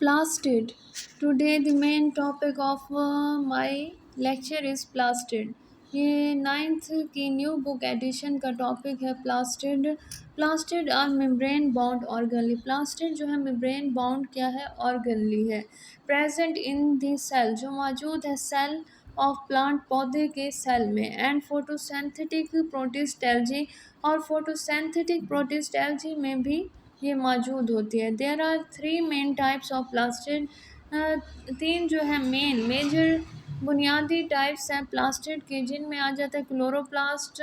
Plastid. Today the main topic of my lecture is plastid. ये ninth की new book addition का topic है plastid. Plastid और membrane bound organelle. Plastid जो है मेम्ब्रेन बाउंड क्या है, ऑर्गनली है। प्रेजेंट इन द सेल, जो मौजूद है सेल ऑफ प्लांट, पौधे के सेल में। एंड फोटोसिंथेटिक प्रोटिस्ट एल्गी, और फोटोसिंथेटिक प्रोटिस्ट एल्गी में भी ये मौजूद होती है। There are three main types of plastid. तीन जो है मेजर बुनियादी टाइप्स हैं प्लास्टिड के, जिनमें आ जाता है क्लोरोप्लास्ट,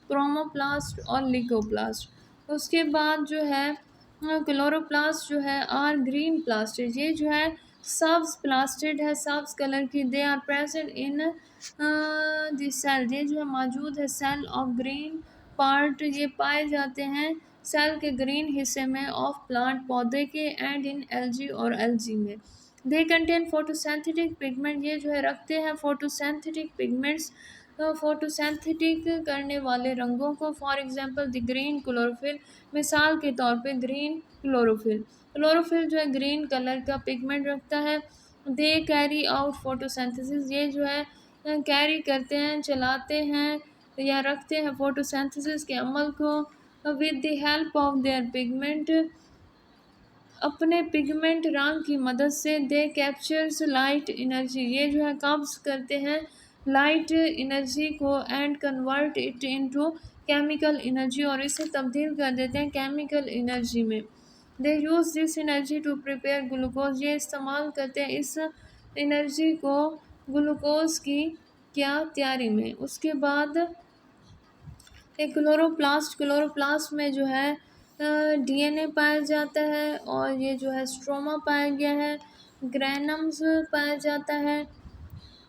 क्रोमोप्लास्ट और लिकोप्लास्ट। उसके बाद जो है क्लोरोप्लास्ट जो है आर ग्रीन प्लास्टिड, ये जो है सब्ज प्लास्टिड है, सब्ज कलर की। They are present in the cell, ये जो है मौजूद है सेल ऑफ ग्रीन पार्ट, ये पाए जाते हैं सेल के ग्रीन हिस्से में ऑफ प्लांट, पौधे के। एंड इन एल्गी और एल्गी में। दे कंटेन फोटोसिंथेटिक पिगमेंट, ये जो है रखते हैं फोटोसिंथेटिक पिगमेंट्स, फोटोसिंथेटिक करने वाले रंगों को। For example the green chlorophyll, मिसाल के तौर पे ग्रीन क्लोरोफिल। क्लोरोफिल जो है ग्रीन कलर का पिगमेंट रखता है। दे कैरी आउट फोटोसिंथेसिस, ये जो है कैरी करते हैं, चलाते हैं या रखते हैं फोटोसिंथेसिस के अमल को। With the help of their pigment, अपने पिगमेंट रंग की मदद से। दे कैप्चर्स लाइट एनर्जी, ये जो है कब्ज करते हैं लाइट एनर्जी को। And convert it into chemical energy, और इसे तब्दील कर देते हैं केमिकल एनर्जी में। They use this energy to prepare glucose, ये इस्तेमाल करते हैं इस एनर्जी को ग्लूकोज की क्या तैयारी में। उसके बाद एक क्लोरोप्लास्ट, क्लोरोप्लास्ट में जो है डीएनए पाया जाता है, और ये जो है स्ट्रोमा पाया गया है, ग्रैनम्स पाया जाता है,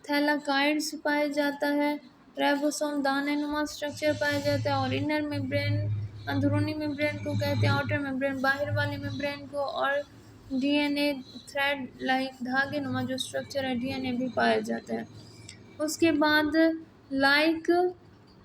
थैलाकाइड्स पाया जाता है, राइबोसोम दाने नुमा स्ट्रक्चर पाया जाता है, और इनर मेम्ब्रेन अंदरूनी मेम्ब्रेन को कहते हैं, आउटर मेम्ब्रेन बाहर वाली मेम्ब्रेन को, और डीएनए थ्रेड लाइक धागे नुमा जो स्ट्रक्चर है डीएनए भी पाया जाता है। उसके बाद लाइक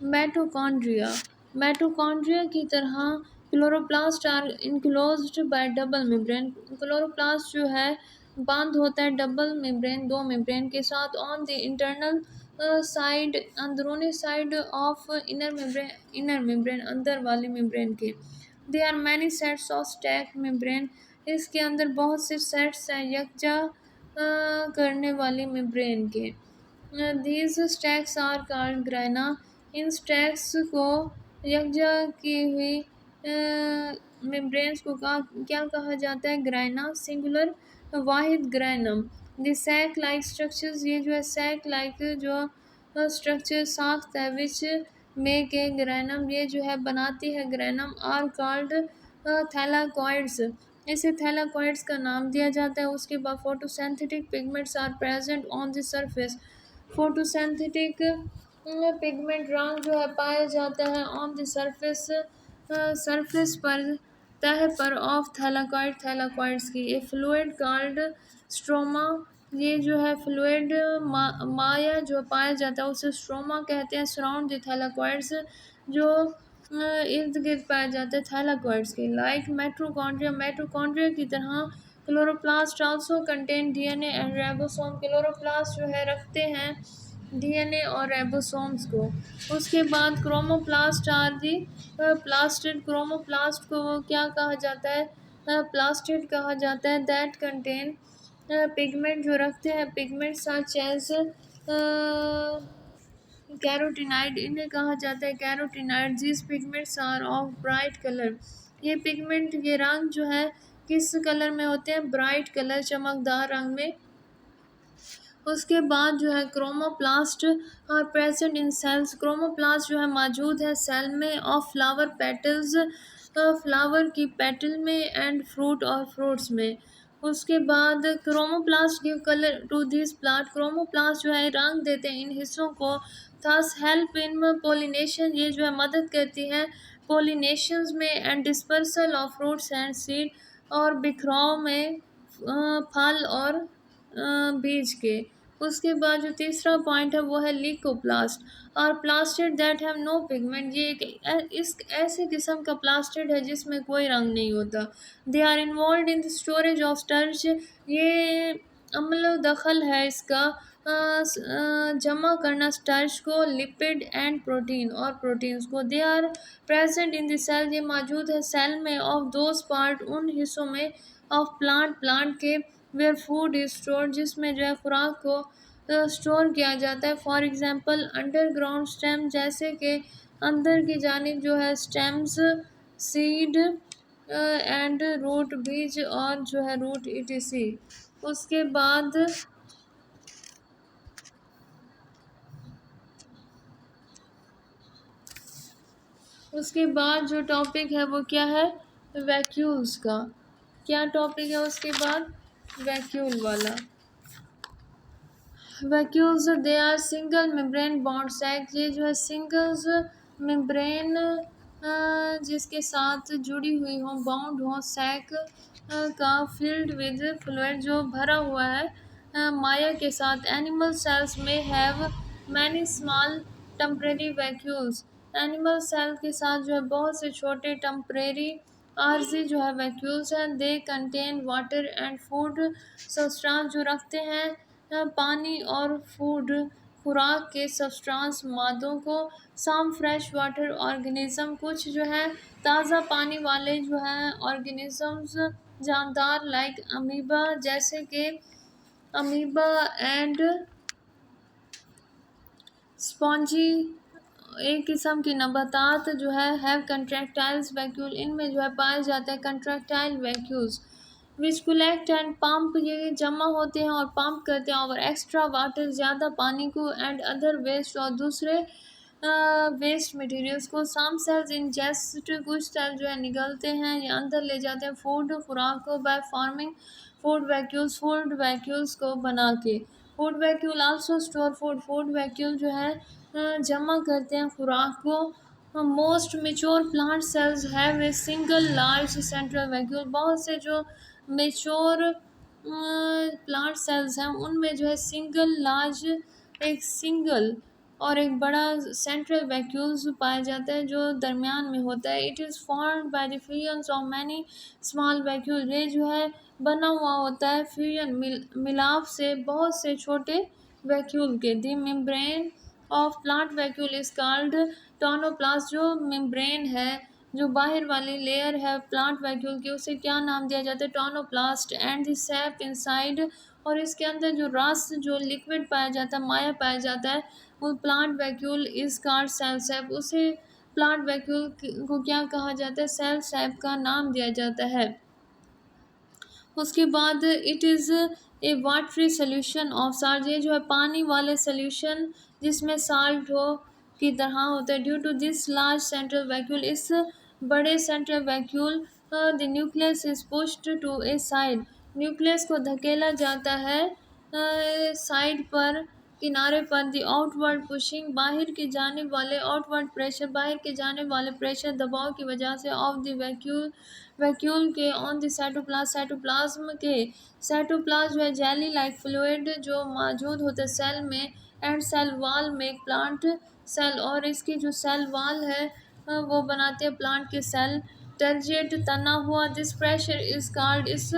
मेटोकॉन्ड्रिया, मेटोकॉन्ड्रिया की तरह chloroplast are enclosed by double membrane. Chloroplast जो है बंद होता है डबल मेम्ब्रेन, दो मेम्ब्रेन के साथ। ऑन द इंटरनल साइड, अंदरूनी साइड ऑफ इनर मेम्ब्रेन अंदर वाली मेम्ब्रेन के। They are many sets of stack membrane, इसके अंदर बहुत से सेट्स हैं यकजा करने वाली मेम्ब्रेन के। These stacks are called grana, इन स्टैक्स को यकजा की हुई मेम्ब्रेन्स को क्या कहा जाता है, ग्राइना, सिंगुलर वाहिद granum. The sac like structures, ये जो है सैक लाइक जो स्ट्रक्चर साख्त है विच में के ग्राइनम, ये जो है बनाती है ग्राइनम, आर कॉल्ड थैलाकॉइड्स, इसे थैलाकॉइड्स का नाम दिया जाता है। उसके बाद photosynthetic pigments are present on the surface, photosynthetic pigment रंग जो है पाया जाता है ऑन द सरफेस, सरफेस पर, तह पर ऑफ थैलाकॉइड, थैलाकॉइड्स की। ए फ्लूइड कॉल्ड स्ट्रोमा, ये जो है फ्लूइड माया जो पाया जाता है उसे स्ट्रोमा कहते हैं। सराउंड द थैलाकॉइड्स, जो इर्द गिर्द पाया जाता है थैलाकॉइड्स के। लाइक मेटोकॉन्ड्रिया, मेटोकॉन्ड्रिया की तरह chloroplast also contain DNA and ribosome, chloroplast जो है रखते हैं डीएनए और राइबोसोम्स को। उसके बाद chromoplast are the plastid, chromoplast को क्या कहा जाता है, प्लास्टिड कहा जाता है। दैट कंटेन पिगमेंट, जो रखते हैं पिगमेंट सच एज कैरोटिनाइड, इन्हें कहा जाता है carotenoid. This pigments are of bright colour, ये पिगमेंट ये रंग जो है किस कलर में होते हैं, ब्राइट कलर, चमकदार रंग में। उसके बाद जो है chromoplast are present in cells, chromoplast जो है मौजूद है सेल में ऑफ फ्लावर पेटल्स, फ्लावर की पेटल में, एंड फ्रूट और फ्रूट्स में। उसके बाद chromoplast give colour to this plant, chromoplast जो है रंग देते हैं इन हिस्सों को। थस हेल्प इन पोलिनेशन, ये जो है मदद करती है पोलिनेशंस में। And dispersal of fruits and seed, और बिखराव में फल और बीज के। उसके बाद जो तीसरा पॉइंट है वो है लीकोप्लास्ट और plastid that have no pigment. ये एक इस ऐसे किस्म का प्लास्टिड है जिसमें कोई रंग नहीं होता। They are involve in the storage of starch. ये अम्ल दखल है इसका जमा करना स्टार्च को, लिपिड एंड प्रोटीन और प्रोटीन्स को। They are present in the cell. ये मौजूद है सेल में ऑफ दोज पार्ट उन हिस्सों में ऑफ प्लांट के वेयर फूड इज स्टोर जिसमें जो है खुराक को स्टोर किया जाता है। फॉर एग्जांपल अंडरग्राउंड स्टेम जैसे कि अंदर की जानिब जो है स्टेम्स, सीड एंड रूट, बीज और जो है रूट ईटीसी। उसके बाद उसके बाद जो टॉपिक है वो क्या है, वैक्यूल्स का। क्या टॉपिक है उसके बाद, वैक्यूल वाला। Vacuoles they are single membrane bound sac. ये जो है सिंगल्स मेम्ब्रेन जिसके साथ जुड़ी हुई हो, बाउंड हो, सैक का फिल्ड विद फ्लूइड जो भरा हुआ है माया के साथ। एनिमल सेल्स में have many small temporary vacuoles. Animal cell के साथ जो है बहुत से छोटे टेम्परेरी आर्जी जो है वैक्यूल्स हैं। They contain water and food substance जो रखते हैं पानी और फूड खुराक के सब्सटेंस मादों को। सम फ्रेश वाटर ऑर्गेनिज्म कुछ जो है ताज़ा पानी वाले जो है ऑर्गेनिजम्स जानदार लाइक अमीबा जैसे कि अमीबा एंड स्पॉन्जी एक किस्म की नबातात जो है हैव कंट्रैक्टाइल्स वैक्यूल। इनमें जो है पाए जाते हैं contractile vacuoles which collect and pump. ये जमा होते हैं और पंप करते हैं और एक्स्ट्रा वाटर ज़्यादा पानी को एंड अदर वेस्ट और दूसरे वेस्ट मटेरियल्स को। सम सेल्स इंजेस्ट कुछ सेल जो है निगलते हैं या अंदर ले जाते हैं फूड खुराक को बाय फॉर्मिंग फूड वैक्यूल्स को बना के। Food vacuole also store food vacuole जो है जमा करते हैं खुराक को। Most mature plant cells have a single large central vacuole. बहुत से जो मेच्योर प्लांट सेल्स हैं उनमें जो है एक सिंगल और एक बड़ा सेंट्रल वैक्यूल्स पाया जाता है जो दरमियान में होता है। It is formed by the fusion of many small vacuole. ये जो है बना हुआ होता है फ्यूजन मिलाप से बहुत से छोटे वैक्यूल के। The membrane of plant vacuole is called tonoplast. जो मेम्ब्रेन है जो बाहर वाली लेयर है प्लांट वैक्यूल की उसे क्या नाम दिया जाता है, tonoplast. And the SAP inside और इसके अंदर जो रस जो लिक्विड पाया जाता है माया पाया जाता है वो plant vacuole is called cell sap. उसे प्लांट वैक्यूल को क्या कहा जाता है, सेल सैप का नाम दिया जाता है। उसके बाद it is a watery solution of salt. ये जो है पानी वाले सोल्यूशन जिसमें साल्ट हो की तरह होता है। Due to this large central vacuole इस बड़े central vacuole the nucleus is pushed to a side. Nucleus को धकेला जाता है साइड पर किनारे पर। द आउटवर्ड पुशिंग बाहर की जाने वाले आउटवर्ड प्रेशर बाहर के जाने वाले प्रेशर दबाव की वजह से ऑफ द वैक्यूल के ऑन द साइटोप्लाज्म के। साइटोप्लाज्म जो है जेली लाइक फ्लूइड जो मौजूद होता है सेल में एंड सेल वॉल में एक प्लांट सेल और इसकी जो सेल वॉल है वो बनाते हैं प्लांट के सेल टर्जेट तना हुआ। दिस प्रेशर इज कॉल्ड इस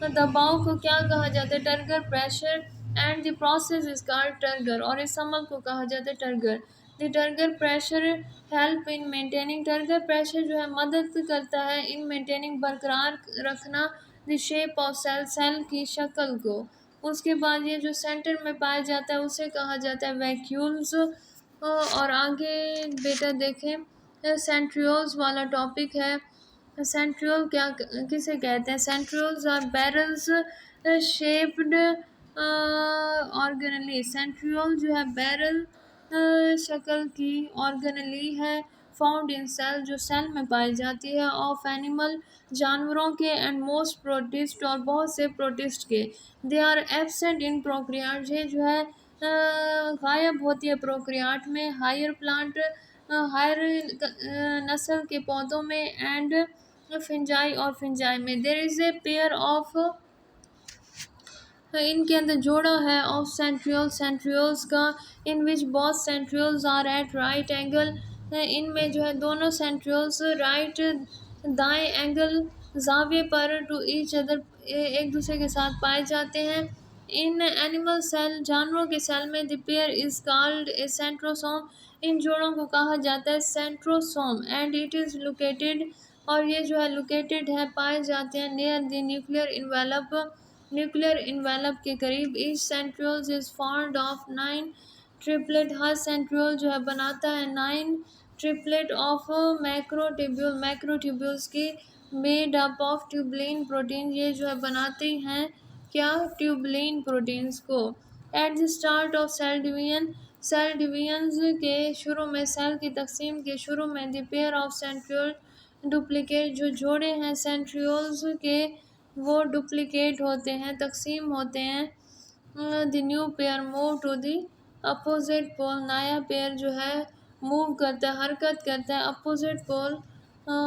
दबाव को क्या कहा जाता है, turgor pressure. And the process is called turgor और इस अमल को कहा जाता है turgor. The turgor pressure help in maintaining. Turgor pressure जो है मदद करता है इन मेंटेनिंग बरकरार रखना द शेप ऑफ सेल की शक्ल को। उसके बाद ये जो सेंटर में पाया जाता है उसे कहा जाता है वैक्यूल्स। और आगे बेटा देखें सेंट्रियोल्स वाला टॉपिक है। सेंट्रियोल क्या किसे कहते हैं, centrioles are barrels shaped organelle. Centriole जो है बैरल शक्ल की ऑर्गेनली है फाउंड इन सेल जो सेल में पाई जाती है ऑफ एनिमल जानवरों के एंड मोस्ट प्रोटिस्ट और बहुत से प्रोटिस्ट के। They are absent in prokaryote. ये जो है गायब होती है प्रोक्रियाट में हायर प्लांट हायर नस्ल के पौधों में एंड फिंजाई और फिंजाई में। There is a pair of इनके अंदर जोड़ा है ऑफ सेंट्रियोल्स का, in which both centrioles are at right angle. इनमें जो है दोनों सेंट्रियोल्स राइट दाएं एंगल जाविये पर टू ईच अदर एक दूसरे के साथ पाए जाते हैं। इन एनिमल सेल जानवरों के सेल में the pair is called a centrosome. इन जोड़ों को कहा जाता है centrosome and it is located, और ये जो है लोकेटेड है पाए जाते हैं नियर द न्यूक्लियर इन्वेलप के करीब। Each centrioles is formed of 9 triplet. हर सेंट्रियोल जो है बनाता है 9 ट्रिपलेट ऑफ मैक्रोट्यूब्यूल्स की, made up of tubulin protein. ये जो है बनाते हैं क्या, ट्यूबुलिन प्रोटीन्स को। At the start of cell divisions के शुरू में, सेल की तकसीम के शुरू में, the pair of centriole duplicate, जो जोड़े हैं सेंट्रियोल्स के वो डुप्लीकेट होते हैं, तकसीम होते हैं। The new pair move to the opposite pole. नया पेयर जो है मूव करता है, हरकत करता है अपोजिट पोल,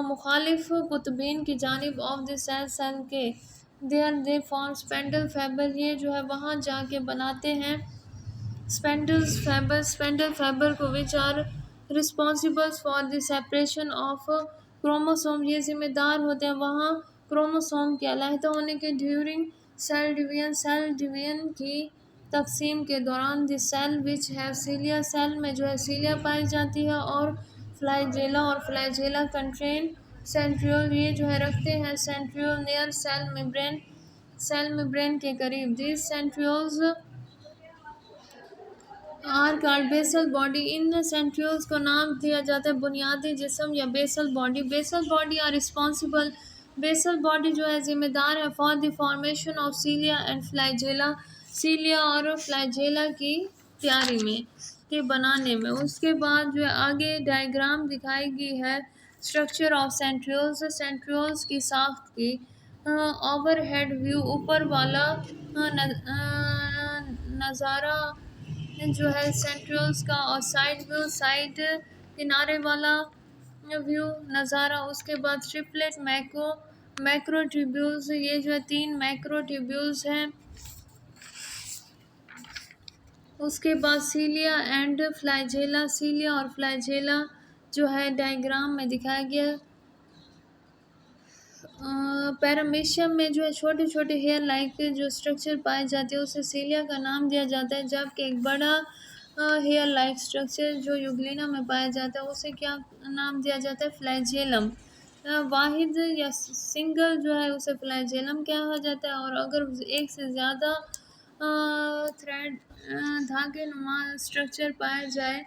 मुखालिफ कुतुबीन की जानिब ऑफ द सेल के। There they form spindle fibre. ये जो है वहाँ जाके बनाते हैं स्पेंडल फाइबर को, which are responsible for the separation of chromosome. ये जिम्मेदार होते हैं वहाँ क्रोमोसोम के अलहदा होने के। ड्यूरिंग सेल डिवीजन की तकसीम के दौरान, द सेल विच है सीलिया, सेल में जो है सीलिया पाई जाती है, और फ्लैजेला कंटेन सेंट्रियोल। ये जो है रखते हैं सेंट्रियोल नियर सेल मेम्ब्रेन के करीब। This centrioles are called basal body. इन सेंट्रियोल्स को नाम दिया जाता है बुनियादी जिस्म या basal body. Basal body are responsible, basal body जो है जिम्मेदार है for the formation of cilia and flagella, cilia और फ्लैजेला की तैयारी में, के बनाने में। उसके बाद जो है आगे डायग्राम दिखाई गई है स्ट्रक्चर ऑफ सेंट्रियोल्स की साख्त की। ओवरहेड व्यू, ऊपर वाला नज़ारा जो है सेंट्रियोल्स का, और साइड व्यू, साइड किनारे वाला व्यू नज़ारा। उसके बाद ट्रिपलेट मैक्रोट्यूब्यूल्स, ये जो है 3 मैक्रोट्यूब्यूल्स हैं। उसके बाद सीलिया एंड फ्लैजेला, सीलिया और फ्लैजेला जो है डायग्राम में दिखाया गया। पैरामीशियम में जो है छोटे छोटे हेयर लाइक जो स्ट्रक्चर पाए जाते हैं उसे सीलिया का नाम दिया जाता है, जबकि एक बड़ा हेयर लाइक स्ट्रक्चर जो यूग्लिना में पाया जाता है उसे क्या नाम दिया जाता है, फ्लैजेलम। वाहिद या सिंगल जो है उसे फ्लैजेलम कहा जाता है, और अगर एक से ज़्यादा थ्रेड धागे नुमा स्ट्रक्चर पाया जाए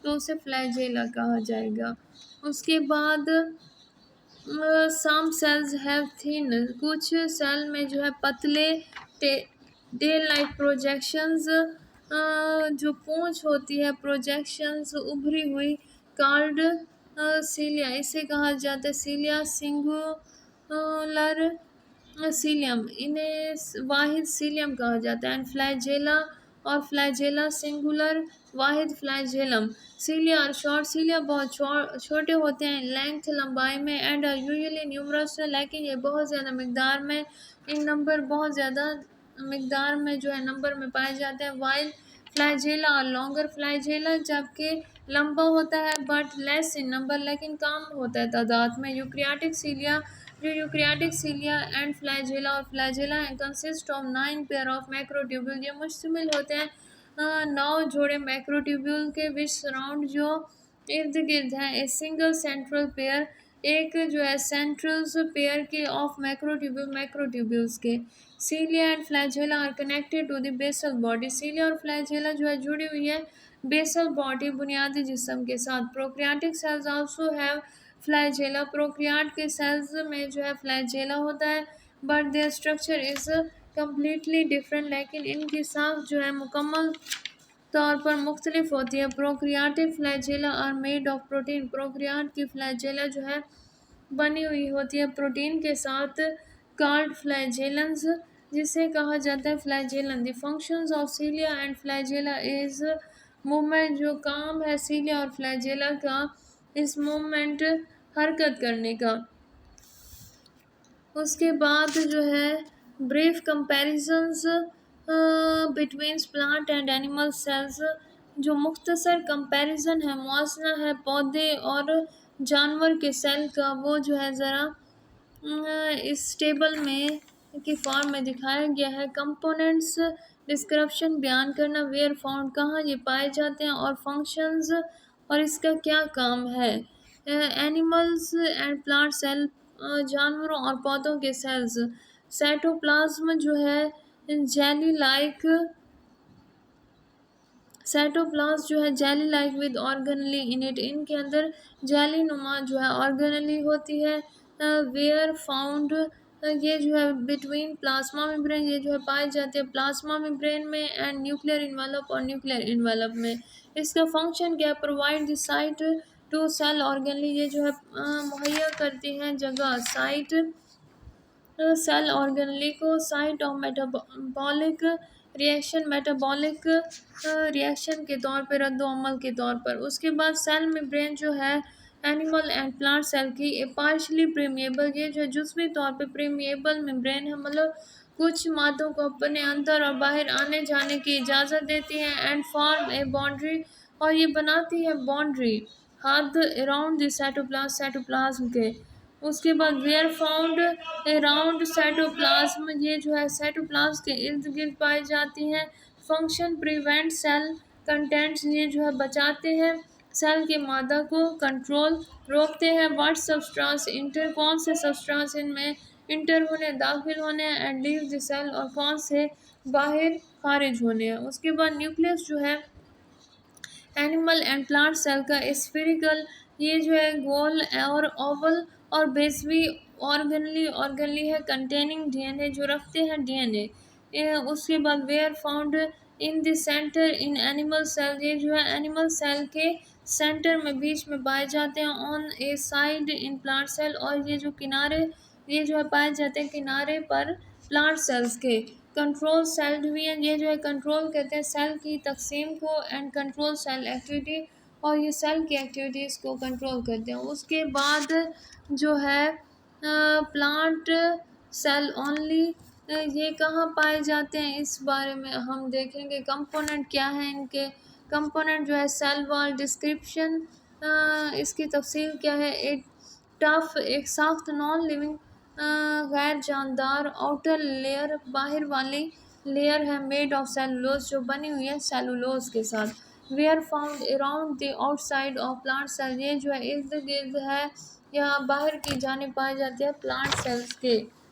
तो उसे फ्लैजेला कहा जाएगा। उसके बाद सम सेल्स हैव थिन, कुछ सेल में जो है पतले टेल लाइक प्रोजेक्शंस, जो पूंछ होती है प्रोजेक्शंस उभरी हुई, कॉल्ड सीलिया, इसे कहा जाता है सीलिया सिंगुलर सीलियम, इन्हें वाहिद सीलियम कहा जाता है। एंड फ्लैजेला और फ्लैजेला सिंगुलर वाहिद फ्लैजेलम। सीलिया और शॉर्ट, सीलिया बहुत छोटे होते हैं लेंथ लंबाई में, एंड यूजुअली न्यूमरस, लेकिन ये बहुत ज़्यादा मकदार में, इन नंबर बहुत ज़्यादा मकदार में जो है नंबर में पाए जाते हैं। वाइल फ्लैजेला और लॉन्गर, फ्लैजेला जबकि लंबा होता है बट लेस इन नंबर, लेकिन कम होता है तादाद में। यूक्रियाटिक सीलिया एंड फ्लैजेला और flagella consist of 9 pair of microtubule. ये मुश्तमिल होते हैं 9 जोड़े मैक्रोट्यूब्यूल के, विच सराउंड जो इर्द गिर्द हैं ए सिंगल सेंट्रल पेयर, एक जो है सेंट्रल पेयर के ऑफ मैक्रोट्यूब्यूल्स के। Cilia and flagella are connected to the basal body, cilia और फ्लैजेला जो है जुड़ी हुई है बेसल बॉडी बुनियादी जिस्म के साथ। प्रोक्रियाटिक सेल्स आल्सो हैव फ्लैजेला, प्रोक्रियाट के सेल्स में जो है फ्लैजेला होता है, but there structure is completely different, लेकिन इनकी साख जो है मुकम्मल तौर पर मुख्तलिफ होती है। Prokaryotic flagella are made of protein, prokaryote की फ्लैजेला जो है बनी हुई होती है प्रोटीन के साथ, कॉल्ड फ्लैजेलन्स, जिसे कहा जाता है flagellin. The functions of cilia and flagella is movement, जो काम है सीलिया और फ्लैजेला का इस मूवमेंट हरकत करने का। उसके बाद जो है brief comparisons between plant and animal cells, जो मुख्तसर कंपैरिजन है, मुआसना है पौधे और जानवर के सेल का, वो जो है ज़रा इस टेबल में की फॉर्म में दिखाया गया है। कंपोनेंट्स डिस्क्रिप्शन बयान करना, वेयर फाउंड कहाँ ये पाए जाते हैं, और फंक्शंस और इसका क्या काम है। एनिमल्स एंड प्लांट सेल, जानवरों और पौधों के सेल्स। साइटोप्लाज्म जो है जेली लाइक, साइटोप्लाज्म जो है jelly like with organelle in it, इनके अंदर जेली नुमा जो है ऑर्गेनली होती है। वेयर फाउंड, ये जो है बिटवीन प्लाज्मा मेम्ब्रेन, ये जो है पाए जाते हैं प्लाज्मा मेम्ब्रेन में एंड न्यूक्लियर इन्वेलप और न्यूक्लियर इन्वेलप में। इसका फंक्शन क्या है, provide the site to cell organelle, ये जो है मुहैया करती हैं जगह साइट सेल ऑर्गेनली को, site of metabolic reaction, metabolic reaction के तौर पर, रद्द अमल के तौर पर। उसके बाद सेल मेम्ब्रेन जो है एनिमल एंड प्लांट सेल की पार्शली प्रीमिएबल, ये जो जुज़वी तौर पे प्रीमिएबल मेम्ब्रेन है, मतलब कुछ मादों को अपने अंदर और बाहर आने जाने की इजाज़त देती है। एंड फॉर्म ए बाउंड्री, और ये बनाती है बाउंड्री हद अराउंड द साइटोप्लाज्म, साइटोप्लाज्म के। उसके बाद वेयर फाउंड अराउंड साइटोप्लाज्म, ये जो है साइटोप्लाज्म के इर्द गिर्द पाई जाती हैं। फंक्शन प्रिवेंट सेल कंटेंट्स, ये जो है बचाते हैं सेल के मादा को, कंट्रोल रोकते हैं। व्हाट सब्सटेंस इंटर, कौन से सब्सटेंस इनमें इंटर होने, दाखिल होने हैं, एंड लीव द सेल, और कौन से बाहर खारिज होने हैं। उसके बाद न्यूक्लियस जो है एनिमल एंड प्लांट सेल का स्फेरिकल, ये जो है गोल और ओवल और बेसवी ऑर्गेनली, ऑर्गेनली है कंटेनिंग डीएनए, जो रखते हैं डीएनए। उसके बाद were found in the centre in animal cell, ये जो है एनिमल सेल के सेंटर में, बीच में पाए जाते हैं। On a side in plant cell, और ये जो किनारे, ये जो है पाए जाते हैं किनारे पर प्लांट सेल्स के। कंट्रोल सेल डिवीजन, ये जो है कंट्रोल कहते हैं सेल की तकसीम को, एंड कंट्रोल सेल एक्टिविटी, और ये सेल की एक्टिविटीज़ को कंट्रोल करते हैं। उसके बाद जो है प्लांट सेल ओनली, ये कहाँ पाए जाते हैं, इस बारे में हम देखेंगे। कंपोनेंट क्या है इनके, कंपोनेंट जो है सेल वॉल डिस्क्रिप्शन, इसकी तफसील क्या है। एक टफ, एक सख्त नॉन लिविंग गैर जानदार आउटर लेयर, बाहर वाली लेयर है, मेड ऑफ सेलुलोज, जो बनी हुई है सेलुलोज के साथ। Were found around the outside of plant cell, ये जो है इर्द गिर्द है या बाहर की जानिब पाई जाती है प्लांट सेल्स के।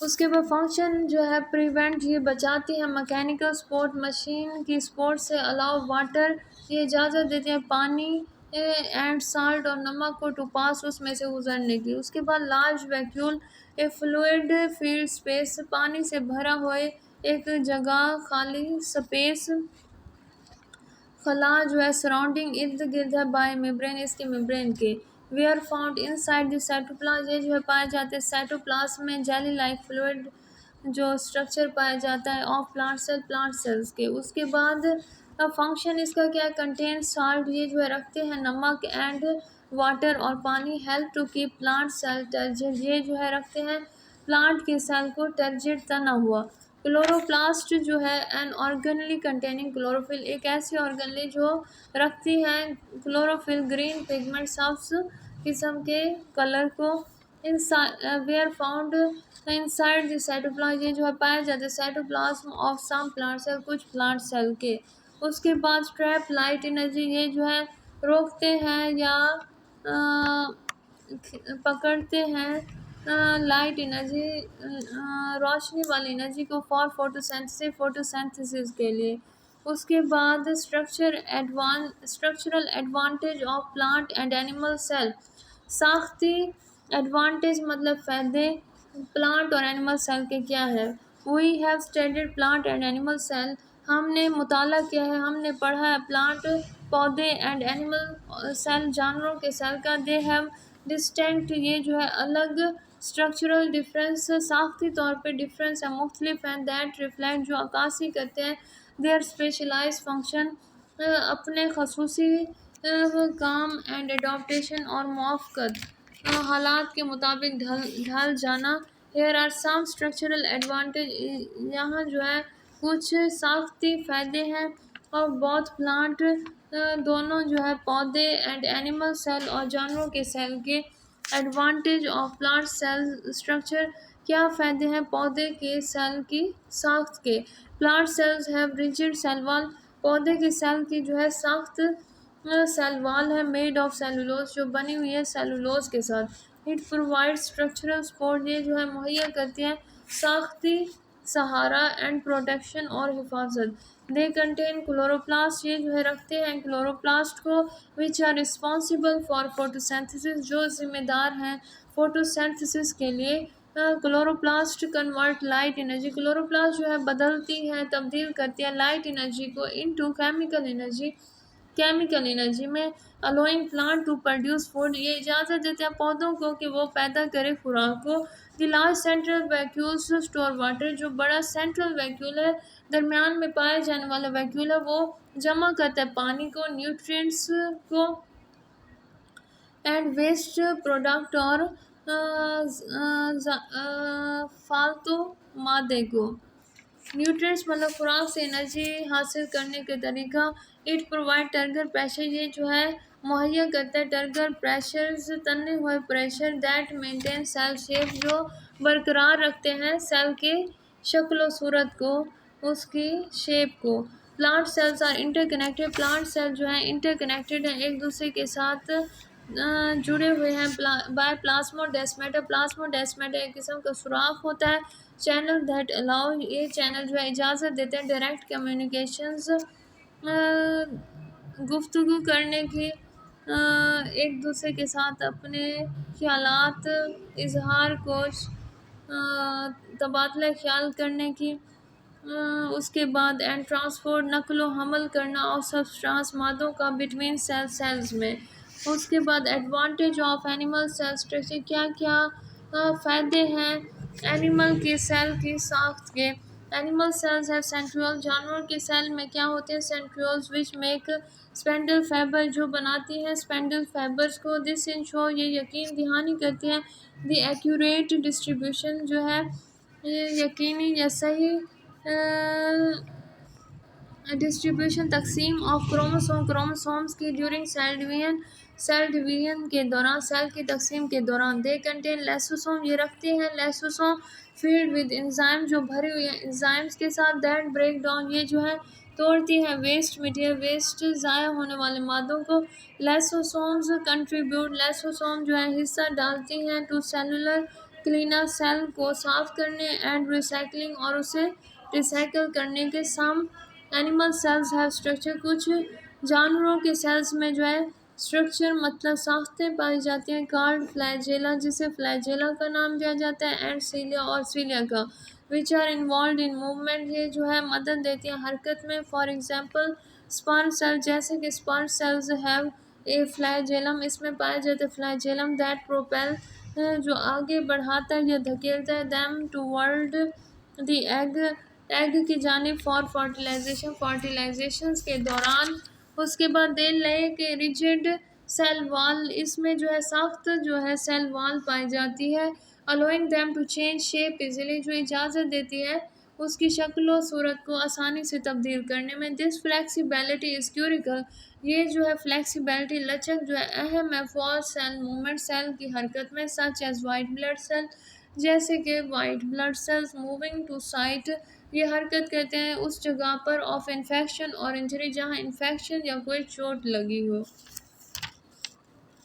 उसके बाद फंक्शन जो है प्रिवेंट, ये बचाती है मैकेनिकल स्पोर्ट, मशीन की स्पोर्ट से। अलाउ वाटर, ये इजाज़त देते हैं पानी एंड साल्ट और नमक को टू पास, उसमें से गुजरने की। उसके बाद लार्ज वैक्यूल, ए फ्लूइड फील्ड स्पेस, पानी से भरा हुए एक जगह, खाली स्पेस, खला जो है सराउंडिंग, इर्द गिर्द है, बाय मेम्ब्रेन, इसके मेम्ब्रेन के। Were found inside the cytoplasm, ये जो है पाए जाते हैं साइटोप्लाज्म में, जेली लाइक फ्लूइड जो स्ट्रक्चर पाया जाता है of plant cell, plant cells के। उसके बाद फंक्शन इसका क्या, कंटेन साल्ट, ये जो है रखते हैं नमक, एंड वाटर और पानी। Help to keep plant cell turgid, ये जो है रखते हैं प्लांट के सेल को टर्जिड, तना हुआ। क्लोरोप्लास्ट जो है एन ऑर्गेनली कंटेनिंग क्लोरोफिल, एक ऐसी ऑर्गेनली जो रखती है क्लोरोफिल, ग्रीन पिगमेंट, सब्ज किस्म के कलर को। In were found inside the cytoplasm, ये जो है पाया जाता है cytoplasm of some plant cell, कुछ प्लांट सेल के। उसके बाद ट्रैप लाइट एनर्जी, ये जो है रोकते हैं या पकड़ते हैं लाइट एनर्जी, रोशनी वाली एनर्जी को, फॉर फोटोसेंथिसिस, फोटोसेंथिसिस के लिए। उसके बाद structural advantage of plant and animal cell, साख्ती एडवांटेज मतलब फ़ायदे प्लांट और एनिमल सेल के क्या है। We have studied plant and animal cell, हमने मुताला किया है, हमने पढ़ा है प्लांट पौधे एंड एनिमल सेल, जानवरों के सेल का। दे हैव डिस्टिंक्ट, ये जो है अलग, स्ट्रक्चरल डिफरेंस, साख्ती तौर पे डिफरेंस है, मुख्तलिफ हैं। दैट रिफ्लेक्ट, जो अक्कासी करते हैं देयर स्पेशलाइज फंक्शन, अपने खसूसी काम, एंड एडॉप्टेशन और मुआफ़क़त, हालात के मुताबिक ढल ढल जाना। Here are some structural advantage, यहाँ जो है कुछ साख्ती फ़ायदे हैं और बहुत प्लांट दोनों जो है पौधे एंड एनिमल सेल और जानवरों के सेल के advantage of plant cell structure, क्या फ़ायदे हैं पौधे के सेल की साख्त के। Plant cells have rigid cell wall, पौधे के सेल की जो है साख्त सेल वॉल है मेड ऑफ सेलुलोज, जो बनी हुई है सेलुलोज के साथ। इट प्रोवाइड स्ट्रक्चरल सपोर्ट, ये जो है मुहैया करती है साख्ती सहारा एंड प्रोटेक्शन और हिफाजत। दे कंटेन क्लोरोप्लास्ट, ये जो है रखते हैं क्लोरोप्लास्ट को, which are responsible for photosynthesis, जो जिम्मेदार हैं फोटोसिंथेसिस के लिए। Chloroplast convert light energy, chloroplast जो है बदलती है तब्दील करती है लाइट एनर्जी को इनटू केमिकल एनर्जी में, allowing plant to produce food, ये इजाज़त देते हैं पौधों को कि वो पैदा करे खुराक को। The large central vacuoles store water, जो बड़ा सेंट्रल वैक्यूल है, दरमियान में पाए जाने वाला वैक्यूल है, वो जमा करता है पानी को, न्यूट्रिएंट्स को एंड वेस्ट प्रोडक्ट और फालतू मादे को। न्यूट्रिएंट्स मतलब खुराक से एनर्जी हासिल करने के तरीका। इट प्रोवाइड टर्गर प्रेशर, ये जो है मुहैया करता है टर्गर प्रेशर्स तने हुए pressure that maintain cell shape, जो बरकरार रखते हैं सेल के शक्ल सूरत को, उसकी शेप को। Plant cells are interconnected, plant cell जो है इंटरकनेक्टेड हैं एक दूसरे के साथ जुड़े हुए हैं बाय प्लाज्मोडेस्माटा, प्लाज्मोडेस्माटा एक किस्म का सुराख होता है। चैनल दैट अलाउ, ये चैनल जो है इजाज़त देते हैं डायरेक्ट कम्युनिकेशंस, गुफ्तगू करने की, एक दूसरे के साथ अपने ख्यालात इजहार को, तबादला ख्याल करने की, उसके बाद एंड ट्रांसपोर्ट नकलो हमल करना और सब्सटेंस मादों का बिटवीन सेल्स में। उसके बाद advantage of animal cell structure, क्या क्या फ़ायदे हैं एनिमल के सेल की साख्त के। एनिमल सेल्स हैव सेंट्रियोल, जानवर के सेल में क्या होते हैं centrioles, which make spindle fibre, जो बनाती हैं स्पेंडल फाइबर्स को। दिस इंश्योर, ये यकीन दहानी करती है द एक्यूरेट डिस्ट्रीब्यूशन, जो है ये यकीनी या सही डिस्ट्रीब्यूशन तकसीम ऑफ क्रोमोसोम्स की ड्यूरिंग सेल डिवीजन के दौरान, सेल की तकसीम के दौरान। दे कंटेन लेसोसोम, ये रखते हैं लेसोसोम फील्ड विद इंजाइम, जो भरे हुए हैं इंजाइम्स के साथ, दैट ब्रेक डाउन, ये जो है तोड़ती है वेस्ट मटेरियल, वेस्ट ज़ाया होने वाले मादों को। लेसोसोम्स कंट्रीब्यूट, लेसोसोम जो है हिस्सा डालती हैं टू सेलुलर क्लीनर, सेल को साफ करने एंड रिसाइकलिंग और उसे रिसाइकल करने के। Some animal cells have structure, कुछ जानवरों के सेल्स में जो है स्ट्रक्चर मतलब साख्तें पाई जाती हैं। कार्ड फ्लैजेला, जिसे फ्लैजेला का नाम दिया जाता है, एंड सीलिया और सीलिया का, which are involve in movement, ये जो है मदद देती हैं हरकत में। फॉर एग्जांपल स्पर्म सेल, जैसे कि sperm cells have a flagellum, इसमें पाया जाता है फ्लैजेलम दैट प्रोपेल, जो आगे बढ़ाता है या धकेलता है दैम टूवर्ड द एग की जानिब फॉर फर्टिलाइजेशन के दौरान। उसके बाद दे ले के रिजिड सेल वॉल, इसमें जो है सख्त जो है सेल वॉल पाई जाती है। Allowing them to change shape easily, जो इजाज़त देती है उसकी शक्ल व सूरत को आसानी से तब्दील करने में। दिस फ्लेक्सिबिलिटी इज़ क्यूरिकल, ये जो है फ्लेक्सिबिलिटी लचक जो है अहम है फॉर सेल मूवमेंट, सेल की हरकत में। Such as white blood cell, जैसे कि white blood cells moving to site, ये हरकत करते हैं उस जगह पर ऑफ इन्फेक्शन और इंजरी, जहाँ इन्फेक्शन या कोई चोट लगी हो।